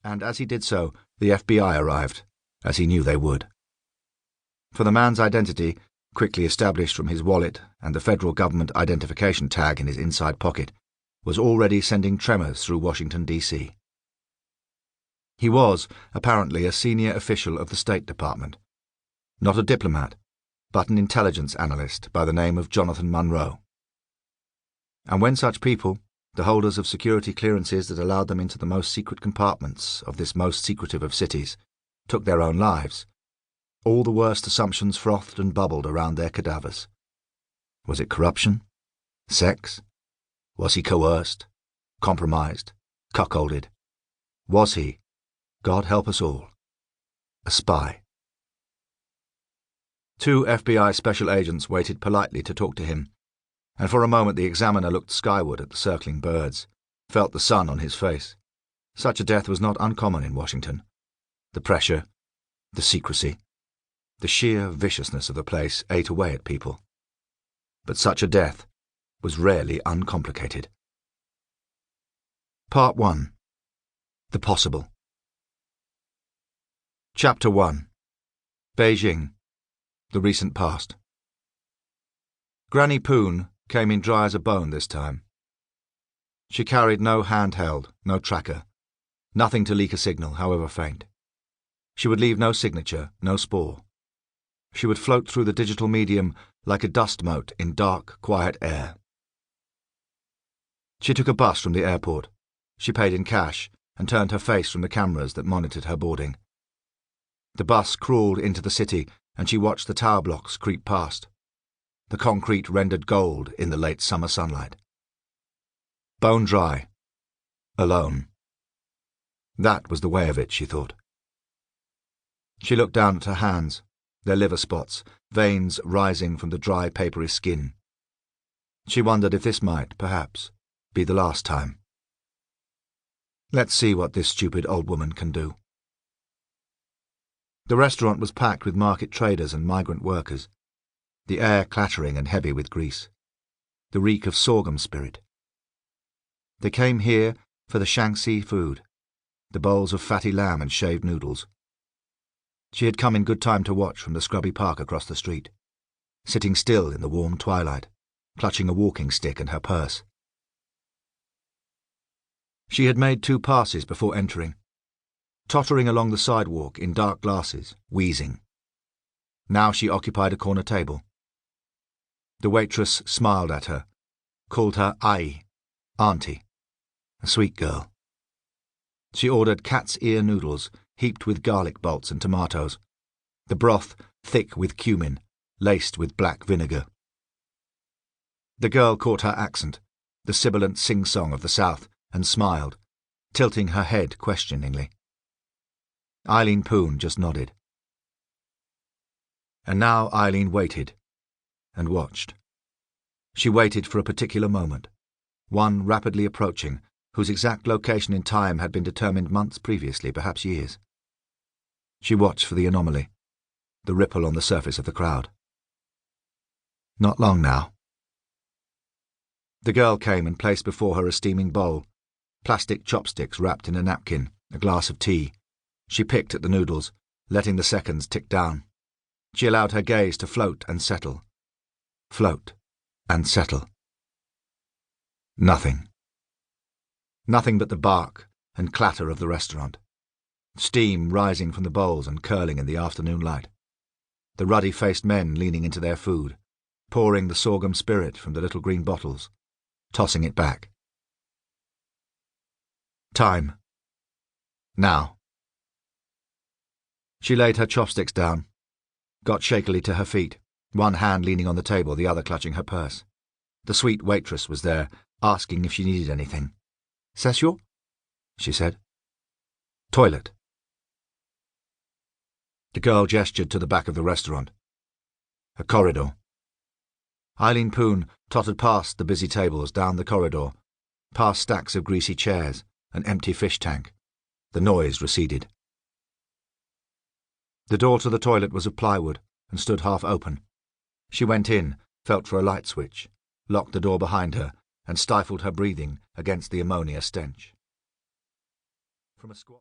And as he did so, the FBI arrived, as he knew they would. For the man's identity, quickly established from his wallet and the federal government identification tag in his inside pocket, was already sending tremors through Washington, D.C. He was, apparently, a senior official of the State Department. Not a diplomat, but an intelligence analyst by the name of Jonathan Munro. And when such people, the holders of security clearances that allowed them into the most secret compartments of this most secretive of cities, took their own lives, all the worst assumptions frothed and bubbled around their cadavers. Was it corruption? Sex? Was he coerced? Compromised? Cuckolded? Was he, God help us all, a spy? 2 FBI special agents waited politely to talk to him, and for a moment the examiner looked skyward at the circling birds, felt the sun on his face. Such a death was not uncommon in Washington. The pressure, the secrecy, the sheer viciousness of the place ate away at people. But such a death was rarely uncomplicated. Part 1. The Possible. Chapter 1. Beijing. The Recent Past. Granny Poon came in dry as a bone this time. She carried no handheld, no tracker, nothing to leak a signal, however faint. She would leave no signature, no spore. She would float through the digital medium like a dust mote in dark, quiet air. She took a bus from the airport. She paid in cash and turned her face from the cameras that monitored her boarding. The bus crawled into the city and she watched the tower blocks creep past. The concrete rendered gold in the late summer sunlight. Bone dry. Alone. That was the way of it, she thought. She looked down at her hands, their liver spots, veins rising from the dry, papery skin. She wondered if this might, perhaps, be the last time. Let's see what this stupid old woman can do. The restaurant was packed with market traders and migrant workers, the air clattering and heavy with grease, the reek of sorghum spirit. They came here for the Shaanxi food, the bowls of fatty lamb and shaved noodles. She had come in good time to watch from the scrubby park across the street, sitting still in the warm twilight, clutching a walking stick and her purse. She had made 2 passes before entering, tottering along the sidewalk in dark glasses, wheezing. Now she occupied a corner table. The waitress smiled at her, called her Ai, Auntie, a sweet girl. She ordered cat's ear noodles, heaped with garlic bolts and tomatoes, the broth thick with cumin, laced with black vinegar. The girl caught her accent, the sibilant sing-song of the South, and smiled, tilting her head questioningly. Eileen Poon just nodded. And now Eileen waited, and watched. She waited for a particular moment, one rapidly approaching, whose exact location in time had been determined months previously, perhaps years. She watched for the anomaly, the ripple on the surface of the crowd. Not long now. The girl came and placed before her a steaming bowl, plastic chopsticks wrapped in a napkin, a glass of tea. She picked at the noodles, letting the seconds tick down. She allowed her gaze to float and settle. Float and settle. Nothing. Nothing but the bark and clatter of the restaurant. Steam rising from the bowls and curling in the afternoon light. The ruddy-faced men leaning into their food, pouring the sorghum spirit from the little green bottles, tossing it back. Time. Now. She laid her chopsticks down, got shakily to her feet, one hand leaning on the table, the other clutching her purse. The sweet waitress was there, asking if she needed anything. "C'est sûr?" she said. "Toilet." The girl gestured to the back of the restaurant. A corridor. Eileen Poon tottered past the busy tables, down the corridor, past stacks of greasy chairs, an empty fish tank. The noise receded. The door to the toilet was of plywood and stood half open. She went in, felt for a light switch, locked the door behind her, and stifled her breathing against the ammonia stench. From a squat